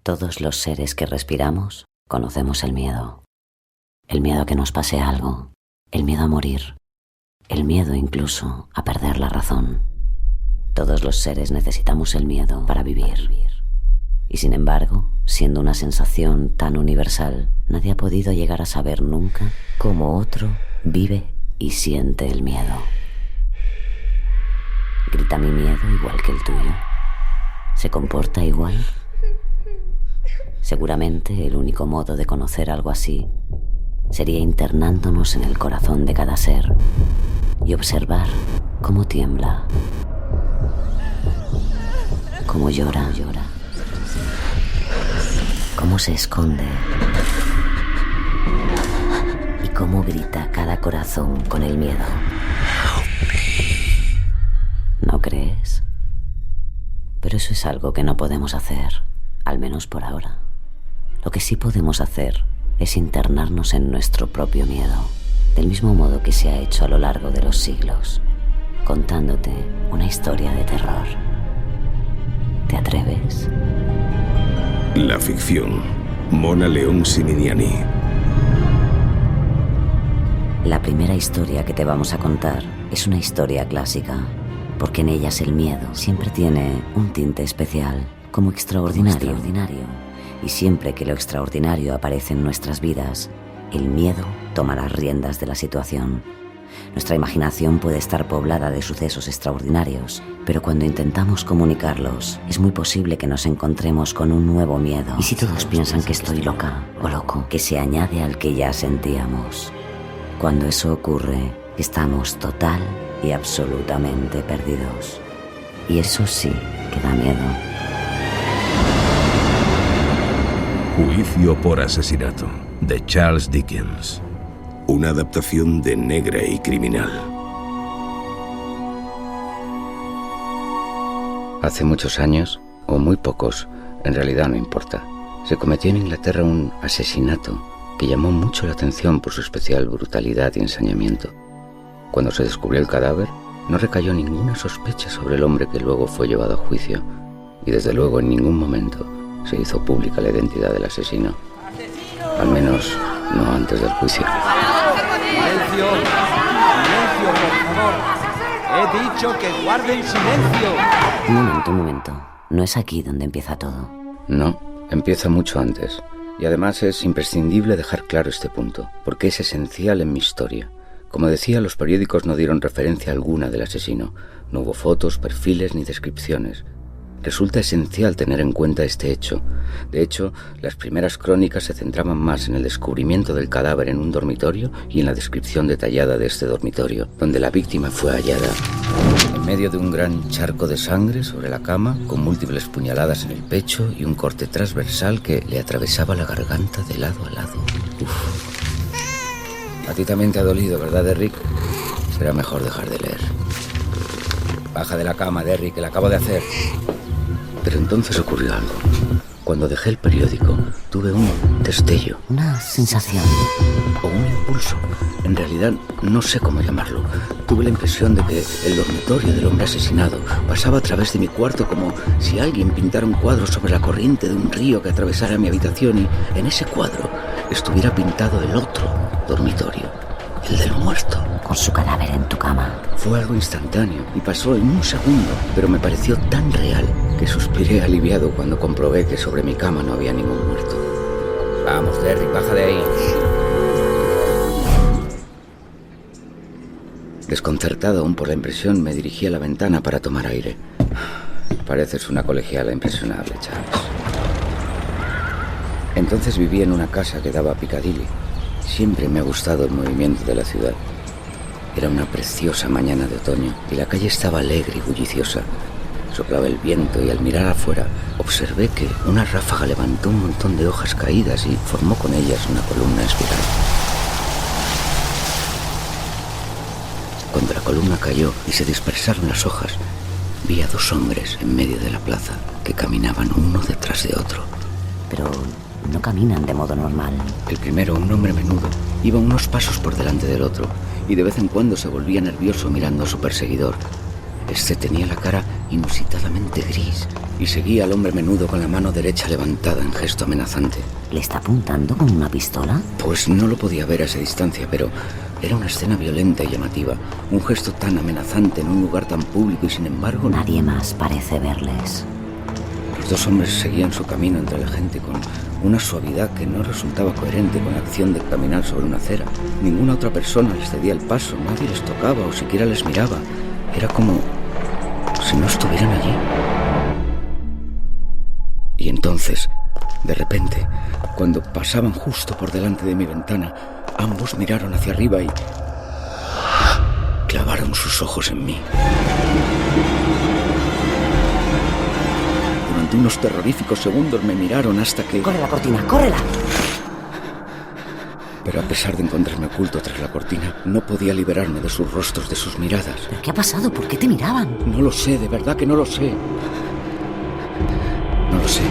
Todos los seres que respiramos conocemos el miedo. El miedo a que nos pase algo, el miedo a morir, el miedo incluso a perder la razón. Todos los seres necesitamos el miedo para vivir. Y sin embargo, siendo una sensación tan universal, nadie ha podido llegar a saber nunca cómo otro vive y siente el miedo. ¿Grita mi miedo igual que el tuyo? ¿Se comporta igual? Seguramente el único modo de conocer algo así sería internándonos en el corazón de cada ser y observar cómo tiembla, cómo llora, cómo se esconde y cómo grita cada corazón con el miedo. ¿No crees? Pero eso es algo que no podemos hacer, al menos por ahora. Lo que sí podemos hacer es internarnos en nuestro propio miedo, del mismo modo que se ha hecho a lo largo de los siglos, contándote una historia de terror. ¿Te atreves? La ficción. Mona León Siminiani. La primera historia que te vamos a contar es una historia clásica, porque en ellas el miedo siempre tiene un tinte especial, como extraordinario. Y siempre que lo extraordinario aparece en nuestras vidas, el miedo toma las riendas de la situación. Nuestra imaginación puede estar poblada de sucesos extraordinarios, pero cuando intentamos comunicarlos, es muy posible que nos encontremos con un nuevo miedo. ¿Y si todos piensan que estoy loca o loco? Que se añade al que ya sentíamos. Cuando eso ocurre, estamos total y absolutamente perdidos. Y eso sí que da miedo. Juicio por asesinato, de Charles Dickens. Una adaptación de Negra y Criminal. Hace muchos años, o muy pocos, en realidad no importa, se cometió en Inglaterra un asesinato que llamó mucho la atención por su especial brutalidad y ensañamiento. Cuando se descubrió el cadáver, no recayó ninguna sospecha sobre el hombre que luego fue llevado a juicio, y desde luego en ningún momento se hizo pública la identidad del asesino. Al menos, no antes del juicio. ¡Silencio! ¡Silencio, por favor! ¡He dicho que guarden silencio! Un momento. ¿No es aquí donde empieza todo? No, empieza mucho antes. Y además es imprescindible dejar claro este punto, porque es esencial en mi historia. Como decía, los periódicos no dieron referencia alguna del asesino. No hubo fotos, perfiles ni descripciones. Resulta esencial tener en cuenta este hecho. De hecho, las primeras crónicas se centraban más en el descubrimiento del cadáver en un dormitorio y en la descripción detallada de este dormitorio, donde la víctima fue hallada en medio de un gran charco de sangre sobre la cama, con múltiples puñaladas en el pecho y un corte transversal que le atravesaba la garganta de lado a lado. Uf. A ti también te ha dolido, ¿verdad, Derrick? Será mejor dejar de leer. Baja de la cama, Derrick, que la acabo de hacer. Pero entonces ocurrió algo. Cuando dejé el periódico, tuve un destello. Una sensación. O un impulso. En realidad, no sé cómo llamarlo. Tuve la impresión de que el dormitorio del hombre asesinado pasaba a través de mi cuarto como si alguien pintara un cuadro sobre la corriente de un río que atravesara mi habitación y en ese cuadro estuviera pintado el otro dormitorio, el del muerto. Con su cadáver en tu cama. Fue algo instantáneo y pasó en un segundo, pero me pareció tan real que suspiré aliviado cuando comprobé que sobre mi cama no había ningún muerto. Vamos, Derrick, baja de ahí. Desconcertado aún por la impresión, me dirigí a la ventana para tomar aire. Pareces una colegiala impresionable, Charles. Entonces vivía en una casa que daba a Piccadilly. Siempre me ha gustado el movimiento de la ciudad. Era una preciosa mañana de otoño y la calle estaba alegre y bulliciosa. Soplaba el viento y al mirar afuera observé que una ráfaga levantó un montón de hojas caídas y formó con ellas una columna espiral. Cuando la columna cayó y se dispersaron las hojas, vi a dos hombres en medio de la plaza que caminaban uno detrás de otro. Pero no caminan de modo normal. El primero, un hombre menudo, iba unos pasos por delante del otro y de vez en cuando se volvía nervioso mirando a su perseguidor. Este tenía la cara inusitadamente gris y seguía al hombre menudo con la mano derecha levantada en gesto amenazante. ¿Le está apuntando con una pistola? Pues no lo podía ver a esa distancia, pero era una escena violenta y llamativa. Un gesto tan amenazante en un lugar tan público y sin embargo... Nadie más parece verles. Los dos hombres seguían su camino entre la gente con una suavidad que no resultaba coherente con la acción de caminar sobre una acera. Ninguna otra persona les cedía el paso, nadie les tocaba o siquiera les miraba. Era como si no estuvieran allí. Y entonces, de repente, cuando pasaban justo por delante de mi ventana, ambos miraron hacia arriba y clavaron sus ojos en mí. Durante unos terroríficos segundos me miraron hasta que... ¡Corre la cortina, córrela! Pero a pesar de encontrarme oculto tras la cortina, no podía liberarme de sus rostros, de sus miradas. ¿Pero qué ha pasado? ¿Por qué te miraban? No lo sé, de verdad que no lo sé. No lo sé.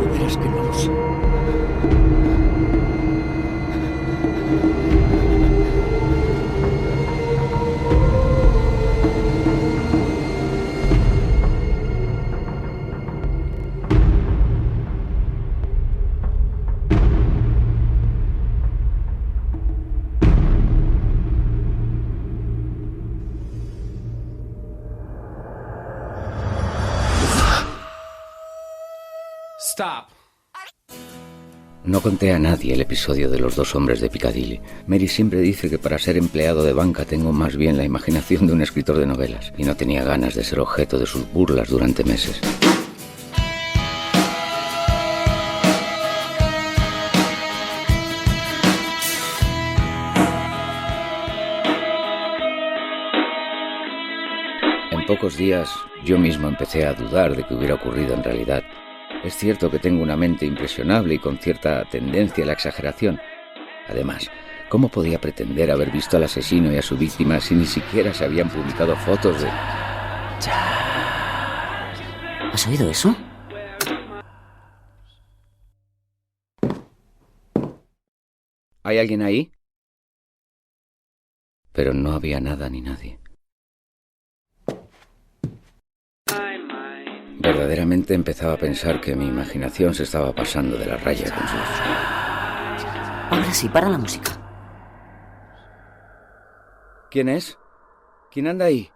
De veras que no lo sé. Stop. No conté a nadie el episodio de los dos hombres de Piccadilly. Mary siempre dice que para ser empleado de banca tengo más bien la imaginación de un escritor de novelas, y no tenía ganas de ser objeto de sus burlas durante meses. En pocos días yo mismo empecé a dudar de que hubiera ocurrido en realidad. Es cierto que tengo una mente impresionable y con cierta tendencia a la exageración. Además, ¿cómo podía pretender haber visto al asesino y a su víctima si ni siquiera se habían publicado fotos de... ¿Has oído eso? ¿Hay alguien ahí? Pero no había nada ni nadie. Verdaderamente empezaba a pensar que mi imaginación se estaba pasando de la raya con sus... Ahora sí, para la música. ¿Quién es? ¿Quién anda ahí?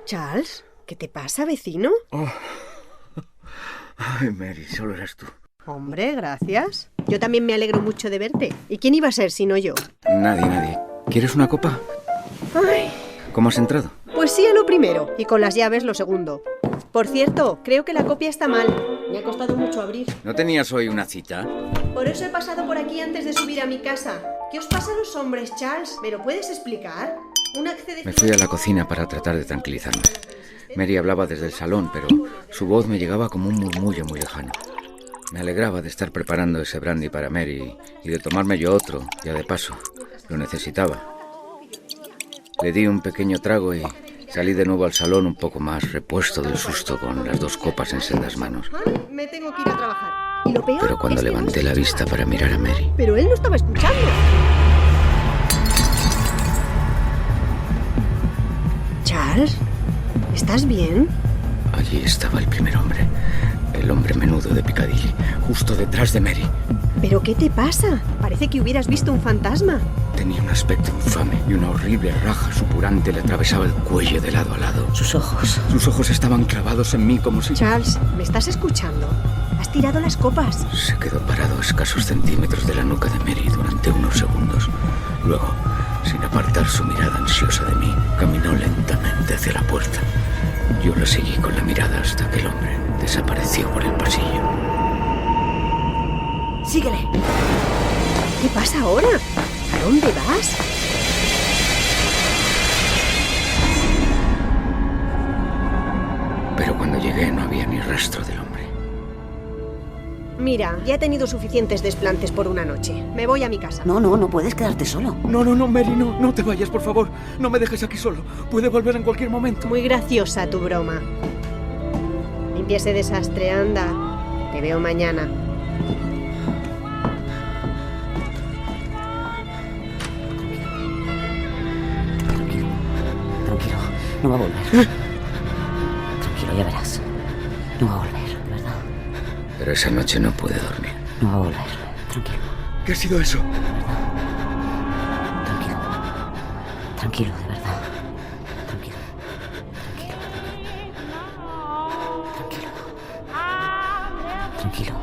Charles, ¿qué te pasa, vecino? Oh. Ay, Mary, solo eras tú. Hombre, gracias. Yo también me alegro mucho de verte. ¿Y quién iba a ser sino yo? Nadie. ¿Quieres una copa? Ay, ¿Cómo has entrado? pues sí a lo primero y con las llaves lo segundo. Por cierto, creo que la copia está mal. Me ha costado mucho abrir. ¿No tenías hoy una cita? Por eso he pasado por aquí antes de subir a mi casa. ¿Qué os pasa a los hombres, Charles? ¿Me lo puedes explicar? Me fui a la cocina para tratar de tranquilizarme. Mary hablaba desde el salón, pero su voz me llegaba como un murmullo muy lejano. Me alegraba de estar preparando ese brandy para Mary y de tomarme yo otro, ya de paso. Lo necesitaba. Le di un pequeño trago y salí de nuevo al salón un poco más repuesto del susto con las dos copas en sendas manos. Me tengo que ir a trabajar. Y lo peor Pero cuando es que levanté la vista para mirar a Mary... Pero él no estaba escuchando. Charles, ¿estás bien? Allí estaba el primer hombre, el hombre menudo de Piccadilly, justo detrás de Mary. ¿Pero qué te pasa? Parece que hubieras visto un fantasma. Tenía un aspecto infame y una horrible raja supurante le atravesaba el cuello de lado a lado. Sus ojos Estaban clavados en mí como si... Charles, ¿me estás escuchando? Has tirado las copas. Se quedó parado a escasos centímetros de la nuca de Mary durante unos segundos. Luego, sin apartar su mirada ansiosa de mí, caminó lentamente hacia la puerta. Yo la seguí con la mirada hasta que el hombre desapareció por el pasillo. ¡Síguele! ¿Qué pasa ahora? ¿A dónde vas? Pero cuando llegué no había ni rastro del hombre. Mira, ya he tenido suficientes desplantes por una noche. Me voy a mi casa. No puedes quedarte solo. No, Mary, no te vayas, por favor. No me dejes aquí solo. Puede volver en cualquier momento. Muy graciosa tu broma. Limpia ese desastre, anda. Te veo mañana. Tranquilo. No va a volver. Tranquilo, ya verás. No va a volver, de verdad. Pero esa noche no pude dormir. No va a volver. Tranquilo. ¿Qué ha sido eso? Tranquilo, de verdad. Tranquilo. Tranquilo.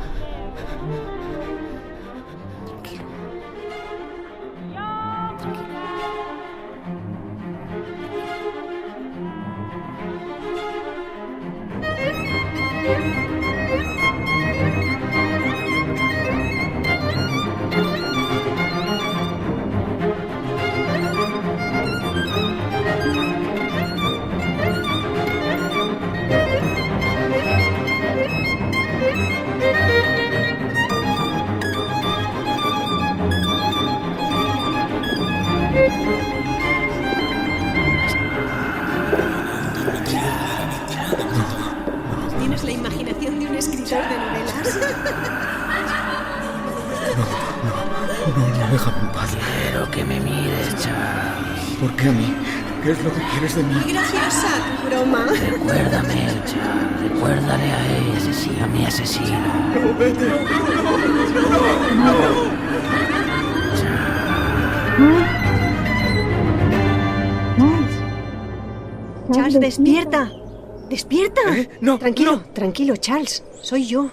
¿Tienes la imaginación de un escritor de novelas? No, déjame en paz. Quiero que me mires, Charles. ¿Por qué a mí? ¿Qué es lo que quieres de mí? Muy graciosa tu broma. Recuérdame, Charles. Recuérdale a él, a mi asesino. No, vete. Charles, despierta. ¡Despierta! No, Tranquilo, Charles. Soy yo,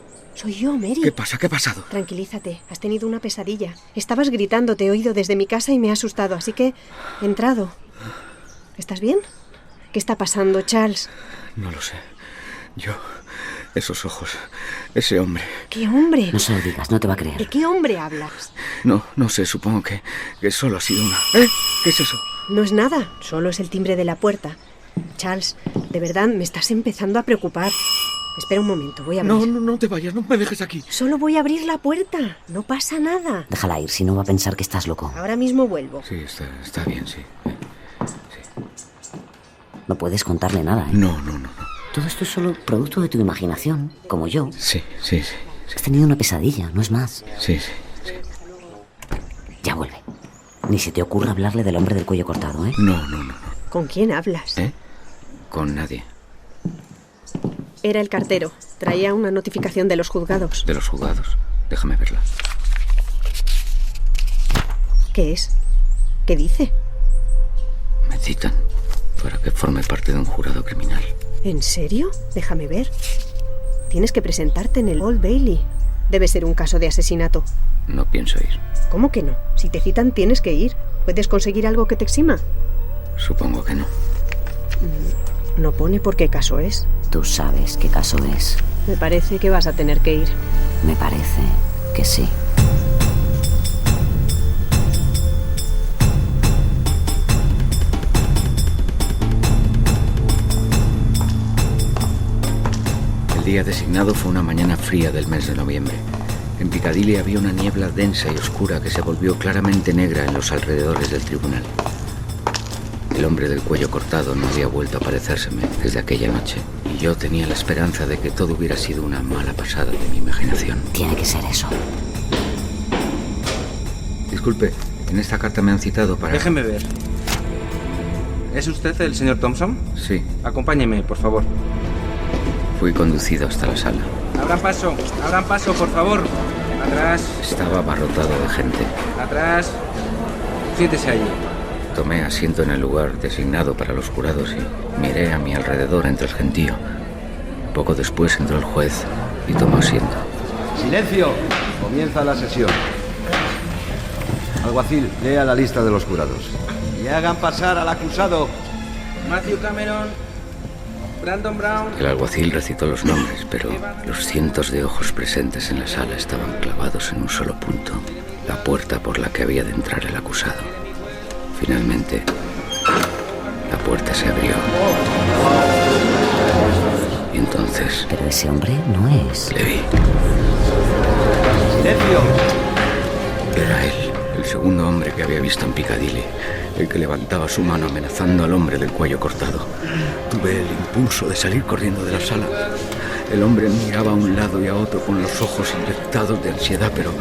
Mary. ¿Qué pasa? ¿Qué ha pasado? Tranquilízate, has tenido una pesadilla. Estabas gritando, te he oído desde mi casa y me he asustado, así que he entrado. ¿Estás bien? ¿Qué está pasando, Charles? No lo sé. Esos ojos, ese hombre. ¿Qué hombre? No se lo digas, no te va a ¿De creer. qué hombre hablas? No sé, supongo que solo ha sido una... ¿Qué es eso? No es nada, solo es el timbre de la puerta. Charles, de verdad me estás empezando a preocupar. Espera un momento, voy a abrir. No te vayas, no me dejes aquí. Solo voy a abrir la puerta, no pasa nada. Déjala ir, si no va a pensar que estás loco. Ahora mismo vuelvo. Sí, está bien, sí. No puedes contarle nada, ¿eh? No. Todo esto es solo producto de tu imaginación, como yo. Sí. Has tenido una pesadilla, no es más. Sí. Ya vuelve. Ni se te ocurra hablarle del hombre del cuello cortado, ¿eh? No. ¿Con quién hablas? Con nadie. Era el cartero. Traía una notificación de los juzgados. ¿De los juzgados? Déjame verla. ¿Qué es? ¿Qué dice? Me citan para que forme parte de un jurado criminal. ¿En serio? Déjame ver. Tienes que presentarte en el Old Bailey. Debe ser un caso de asesinato. No pienso ir. ¿Cómo que no? Si te citan tienes que ir. ¿Puedes conseguir algo que te exima? Supongo que no. No pone por qué caso es. Tú sabes qué caso es. Me parece que vas a tener que ir. Me parece que sí. El día designado fue una mañana fría del mes de noviembre. En Piccadilly había una niebla densa y oscura que se volvió claramente negra en los alrededores del tribunal. El hombre del cuello cortado no había vuelto a aparecérseme desde aquella noche, y yo tenía la esperanza de que todo hubiera sido una mala pasada de mi imaginación. Tiene que ser eso. Disculpe, en esta carta me han citado para... Déjeme ver. ¿Es usted el señor Thompson? Sí, Acompáñeme, por favor. fui conducido hasta la sala. Abran paso, por favor. Atrás, Estaba abarrotado de gente. atrás. Siéntese allí. Tomé asiento en el lugar designado para los jurados y miré a mi alrededor entre el gentío. Poco después entró el juez y tomó asiento. ¡Silencio! Comienza la sesión. Alguacil, lea la lista de los jurados. Y hagan pasar al acusado. Matthew Cameron, Brandon Brown. El alguacil recitó los nombres, pero los cientos de ojos presentes en la sala estaban clavados en un solo punto: la puerta por la que había de entrar el acusado. Finalmente, la puerta se abrió y entonces Pero ese hombre no es. le vi. ¡Silencio! Era él, el segundo hombre que había visto en Piccadilly, el que levantaba su mano amenazando al hombre del cuello cortado. Tuve el impulso de salir corriendo de la sala. El hombre miraba a un lado y a otro con los ojos inyectados de ansiedad, pero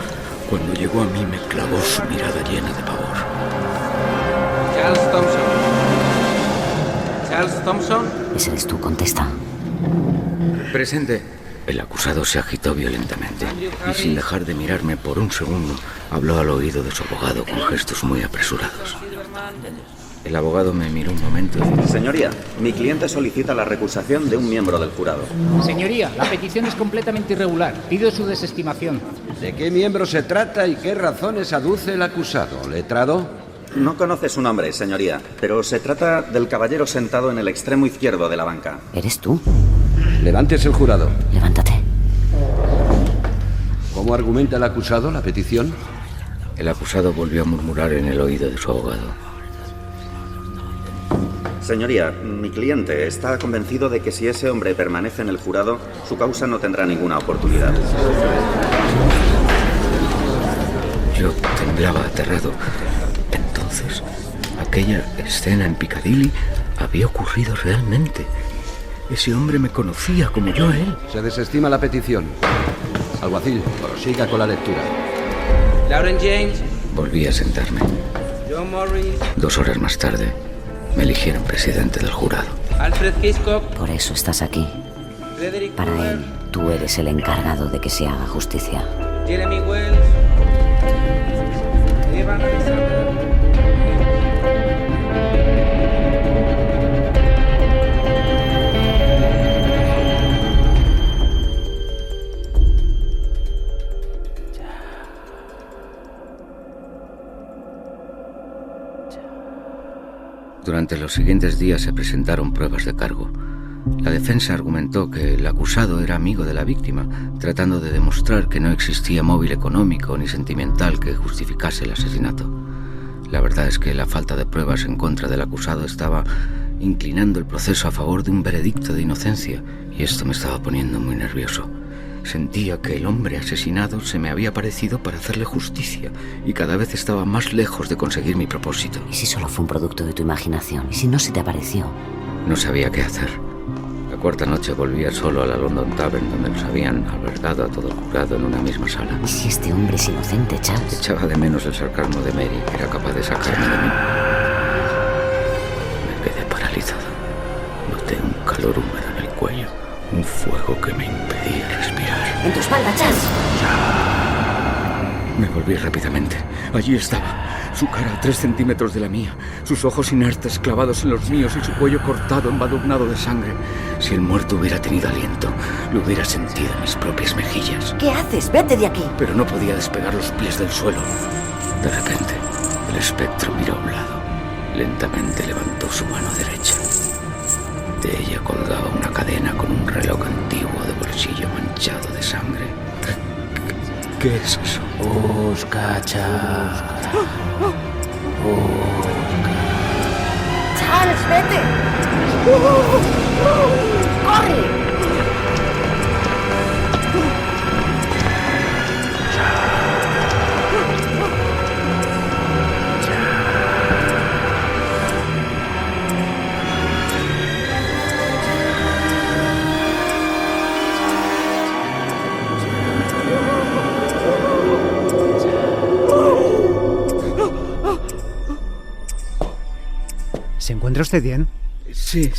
cuando llegó a mí me clavó su mirada llena de pavor. Charles Thompson. Charles Thompson. Ese eres tú, contesta. Presente. El acusado se agitó violentamente y sin dejar de mirarme por un segundo, habló al oído de su abogado con gestos muy apresurados. El abogado me miró un momento y... Señoría, mi cliente solicita la recusación de un miembro del jurado. Señoría, la petición es completamente irregular. Pido su desestimación. ¿De qué miembro se trata y qué razones aduce el acusado? ¿Letrado? No conoce su nombre, señoría, pero se trata del caballero sentado en el extremo izquierdo de la banca. ¿Eres tú? Levántese el jurado. Levántate. ¿Cómo argumenta el acusado la petición? El acusado volvió a murmurar en el oído de su abogado. Señoría, mi cliente está convencido de que si ese hombre permanece en el jurado, su causa no tendrá ninguna oportunidad. Yo temblaba aterrado. Entonces, aquella escena en Piccadilly había ocurrido realmente. Ese hombre me conocía como yo a él. Se desestima la petición. Alguacil, prosiga con la lectura. Lauren James. Volví a sentarme. John Morris. 2 horas más tarde, me eligieron presidente del jurado. Alfred Hitchcock. Por eso estás aquí. Frederick Para Hoover, él, tú eres el encargado de que se haga justicia. Jeremy Wells. Evan Alexander. Durante los siguientes días se presentaron pruebas de cargo. La defensa argumentó que el acusado era amigo de la víctima, tratando de demostrar que no existía móvil económico ni sentimental que justificase el asesinato. La verdad es que la falta de pruebas en contra del acusado estaba inclinando el proceso a favor de un veredicto de inocencia, y esto me estaba poniendo muy nervioso. Sentía que el hombre asesinado se me había aparecido para hacerle justicia, y cada vez estaba más lejos de conseguir mi propósito. ¿Y si solo fue un producto de tu imaginación? ¿Y si no se te apareció? No sabía qué hacer. La cuarta noche volvía solo a la London Tavern, donde nos habían albergado a todo el jurado en una misma sala. ¿Y si este hombre es inocente, Charles? Echaba de menos el sarcasmo de Mary, que era capaz de sacarme de mí. Me quedé paralizado. Noté un calor húmedo en el cuello, un fuego que me impedía respirar. ¡En tu espalda, Charles! Me volví rápidamente. Allí estaba, su cara a 3 centímetros de la mía, sus ojos inertes clavados en los míos y su cuello cortado, embadurnado de sangre. Si el muerto hubiera tenido aliento, lo hubiera sentido en mis propias mejillas. ¿Qué haces? ¡Vete de aquí! Pero no podía despegar los pies del suelo. De repente, el espectro miró a un lado. Lentamente levantó su mano derecha. De ella colgaba una cadena con un reloj antiguo de bolsillo manchado de sangre. ¿Qué es eso? Busca, Charles. ¡Charles, vete! ¡Corre! ¿Se encuentra usted bien? Sí.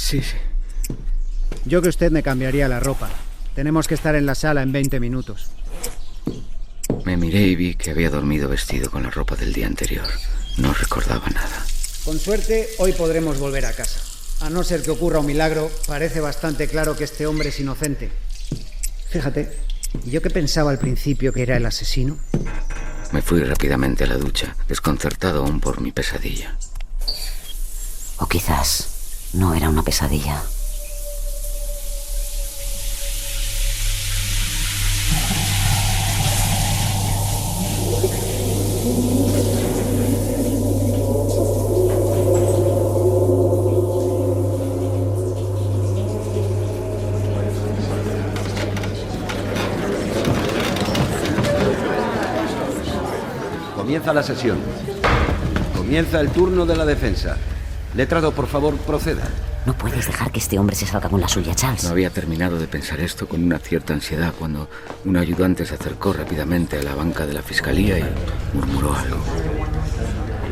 Yo que usted me cambiaría la ropa. Tenemos que estar en la sala en 20 minutos. Me miré y vi que había dormido vestido con la ropa del día anterior. No recordaba nada. Con suerte, hoy podremos volver a casa. A no ser que ocurra un milagro, parece bastante claro que este hombre es inocente. Fíjate, yo que pensaba al principio que era el asesino. Me fui rápidamente a la ducha, desconcertado aún por mi pesadilla. O quizás no era una pesadilla. Comienza la sesión. Comienza el turno de la defensa. Letrado, por favor, proceda. No puedes dejar que este hombre se salga con la suya, Charles. No había terminado de pensar esto con una cierta ansiedad cuando un ayudante se acercó rápidamente a la banca de la fiscalía y murmuró algo.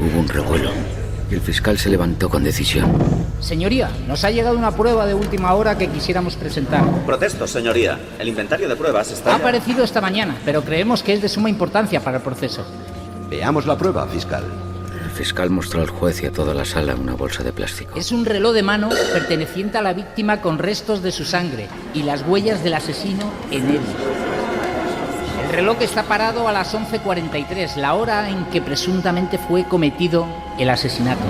Hubo un revuelo y el fiscal se levantó con decisión. Señoría, nos ha llegado una prueba de última hora que quisiéramos presentar. Protesto, señoría. El inventario de pruebas está... Ha aparecido esta mañana, pero creemos que es de suma importancia para el proceso. Veamos la prueba, fiscal. El fiscal mostró al juez y a toda la sala una bolsa de plástico. Es un reloj de mano perteneciente a la víctima con restos de su sangre y las huellas del asesino en él. El reloj está parado a las 11:43, la hora en que presuntamente fue cometido el asesinato.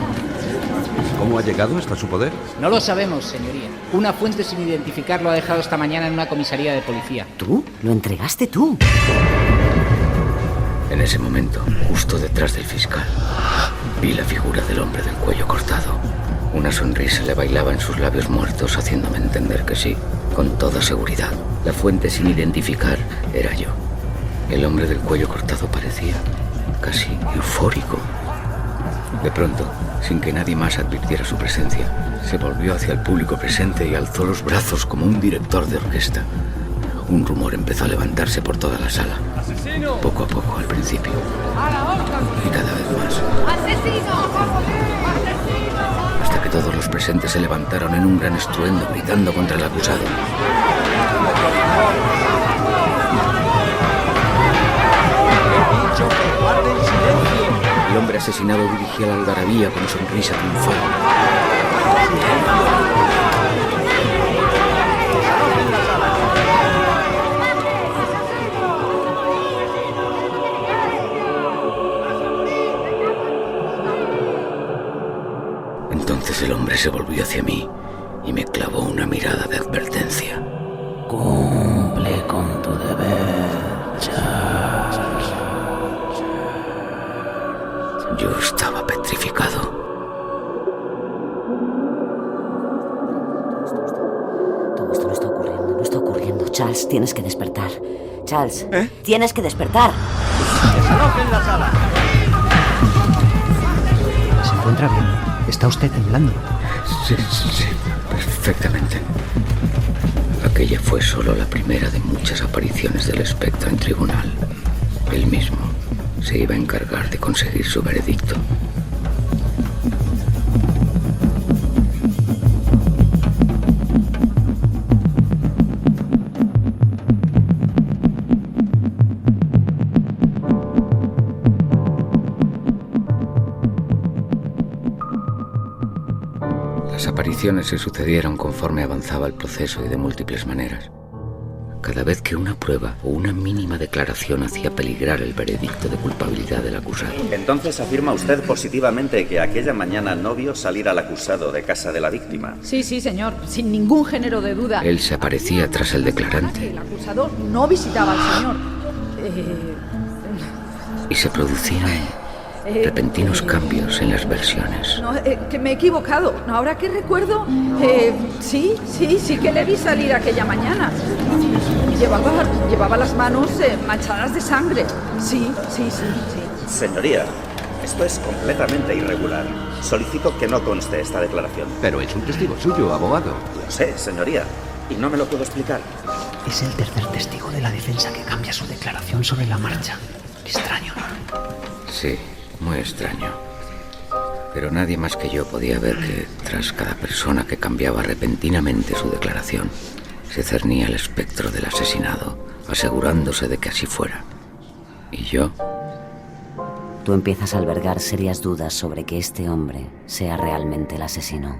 ¿Cómo ha llegado hasta su poder? No lo sabemos, señoría. Una fuente sin identificar lo ha dejado esta mañana en una comisaría de policía. ¿Tú? ¿Lo entregaste tú? En ese momento, justo detrás del fiscal, vi la figura del hombre del cuello cortado. Una sonrisa le bailaba en sus labios muertos, haciéndome entender que sí, con toda seguridad. La fuente sin identificar era yo. El hombre del cuello cortado parecía casi eufórico. De pronto, sin que nadie más advirtiera su presencia, se volvió hacia el público presente y alzó los brazos como un director de orquesta. Un rumor empezó a levantarse por toda la sala. ¡Asesino! Poco a poco, al principio. Y cada vez más. ¡Asesino! Hasta que todos los presentes se levantaron en un gran estruendo, gritando contra el acusado. El hombre asesinado dirigía la algarabía con sonrisa triunfal. Entonces el hombre se volvió hacia mí y me clavó una mirada de advertencia. Cumple con tu deber, Charles. Yo estaba petrificado. Todo esto no está ocurriendo. Charles, tienes que despertar. Charles, tienes que despertar. ¡Desalojen la sala! ¿Se encuentra bien? ¿Está usted temblando? Sí, perfectamente. Aquella fue solo la primera de muchas apariciones del espectro en tribunal. Él mismo se iba a encargar de conseguir su veredicto. Las apariciones se sucedieron conforme avanzaba el proceso y de múltiples maneras. Cada vez que una prueba o una mínima declaración hacía peligrar el veredicto de culpabilidad del acusado. Entonces afirma usted positivamente que aquella mañana no vio salir al acusado de casa de la víctima. Sí, señor, sin ningún género de duda. Él se aparecía tras el declarante. El acusador no visitaba al señor. Y se producían repentinos cambios en las versiones. No, que me he equivocado. Ahora que recuerdo, sí que le vi salir aquella mañana. Llevaba las manos manchadas de sangre. Sí. Señoría, esto es completamente irregular. Solicito que no conste esta declaración. Pero es un testigo suyo, abogado. Lo sé, señoría, y no me lo puedo explicar. Es el tercer testigo de la defensa que cambia su declaración sobre la marcha. Extraño, ¿no? Sí, muy extraño. Pero nadie más que yo podía ver que, tras cada persona que cambiaba repentinamente su declaración, se cernía el espectro del asesinado, asegurándose de que así fuera. Y yo... Tú empiezas a albergar serias dudas sobre que este hombre sea realmente el asesino.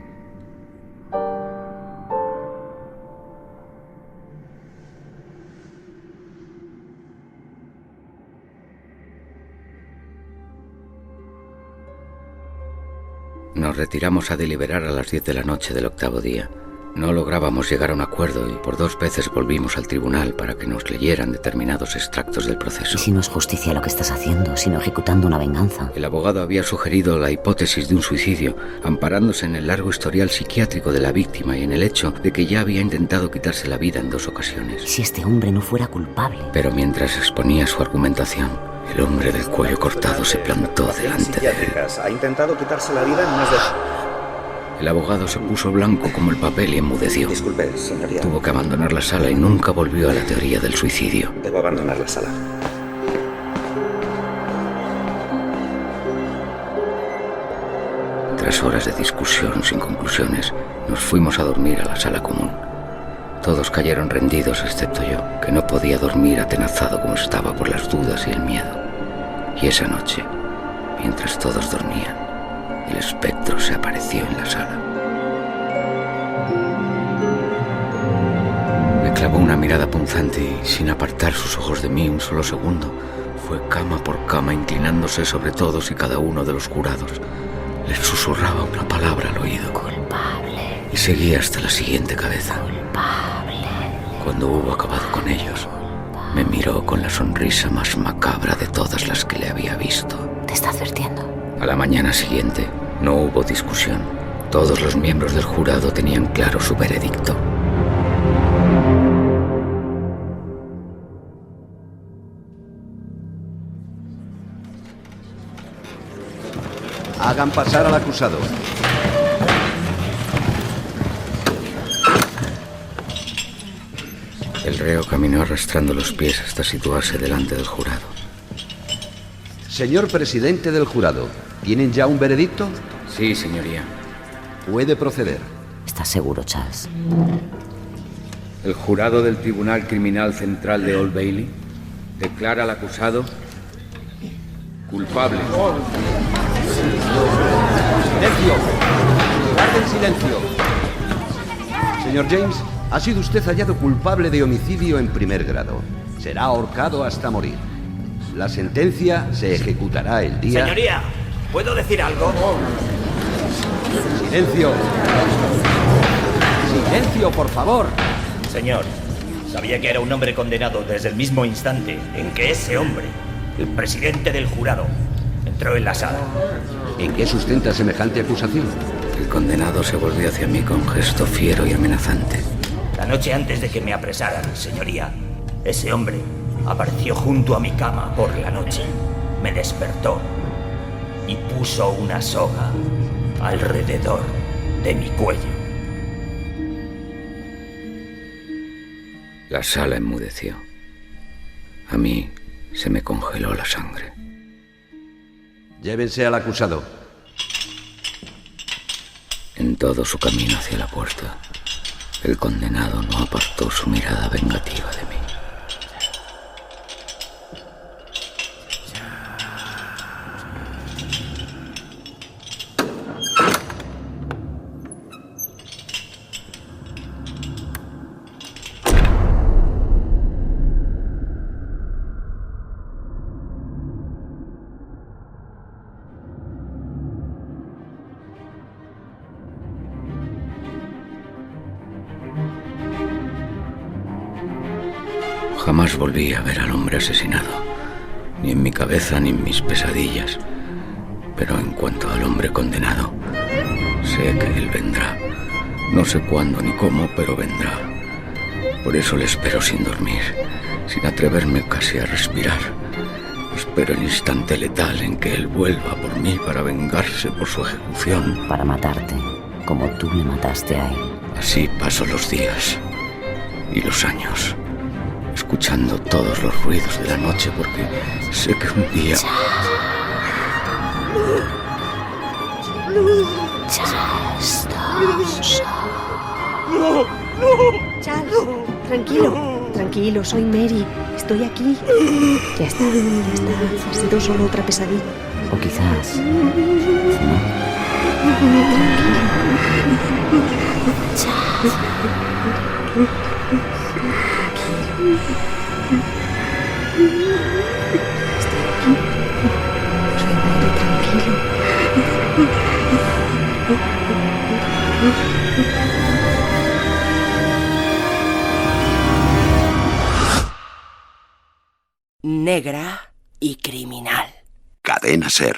Nos retiramos a deliberar a las 10 de la noche del octavo día. No lográbamos llegar a un acuerdo y por 2 veces volvimos al tribunal para que nos leyeran determinados extractos del proceso. ¿Y si no es justicia lo que estás haciendo, sino ejecutando una venganza? El abogado había sugerido la hipótesis de un suicidio, amparándose en el largo historial psiquiátrico de la víctima y en el hecho de que ya había intentado quitarse la vida en 2 ocasiones. ¿Y si este hombre no fuera culpable? Pero mientras exponía su argumentación, El hombre del cuello cortado se plantó delante de él. Ha intentado quitarse la vida en más de... El abogado se puso blanco como el papel y enmudeció. Disculpe, señoría. Tuvo que abandonar la sala y nunca volvió a la teoría del suicidio. Debo abandonar la sala. Tras horas de discusión sin conclusiones, nos fuimos a dormir a la sala común. Todos cayeron rendidos excepto yo, que no podía dormir atenazado como estaba por las dudas y el miedo. Y esa noche, mientras todos dormían, el espectro se apareció en la sala. Me clavó una mirada punzante y, sin apartar sus ojos de mí un solo segundo, fue cama por cama inclinándose sobre todos y cada uno de los jurados. Les susurraba una palabra al oído. Culpable. Y seguía hasta la siguiente cabeza. Culpable. Cuando hubo acabado con ellos, me miró con la sonrisa más macabra de todas las que le había visto. Te está advirtiendo. A la mañana siguiente no hubo discusión. Todos los miembros del jurado tenían claro su veredicto. Hagan pasar al acusado. El reo caminó arrastrando los pies hasta situarse delante del jurado. Señor presidente del jurado, ¿tienen ya un veredicto? Sí, señoría. Puede proceder. ¿Estás seguro, Charles? El jurado del Tribunal Criminal Central de Old Bailey declara al acusado culpable. ¡Silencio! ¡Guarden silencio! Señor James, ha sido usted hallado culpable de homicidio en primer grado. Será ahorcado hasta morir. La sentencia se ejecutará el día... Señoría, ¿puedo decir algo? ¡Silencio! ¡Silencio, por favor! Señor, sabía que era un hombre condenado desde el mismo instante en que ese hombre, el presidente del jurado, entró en la sala. ¿En qué sustenta semejante acusación? El condenado se volvió hacia mí con gesto fiero y amenazante. La noche antes de que me apresaran, señoría, ese hombre apareció junto a mi cama por la noche. Me despertó y puso una soga alrededor de mi cuello. La sala enmudeció. A mí se me congeló la sangre. Llévense al acusado. En todo su camino hacia la puerta, el condenado no apartó su mirada vengativa de mí. Jamás volví a ver al hombre asesinado, ni en mi cabeza ni en mis pesadillas. Pero en cuanto al hombre condenado, sé que él vendrá. No sé cuándo ni cómo, pero vendrá. Por eso le espero sin dormir, sin atreverme casi a respirar. Espero el instante letal en que él vuelva por mí para vengarse por su ejecución. Para matarte, como tú le mataste a él. Así paso los días y los años, escuchando todos los ruidos de la noche, porque sé que un día... Charles, tranquilo, soy Mary. Estoy aquí. Ya está. Ha sido solo otra pesadilla. O quizás... ¿no? Negra y criminal. Cadena Ser.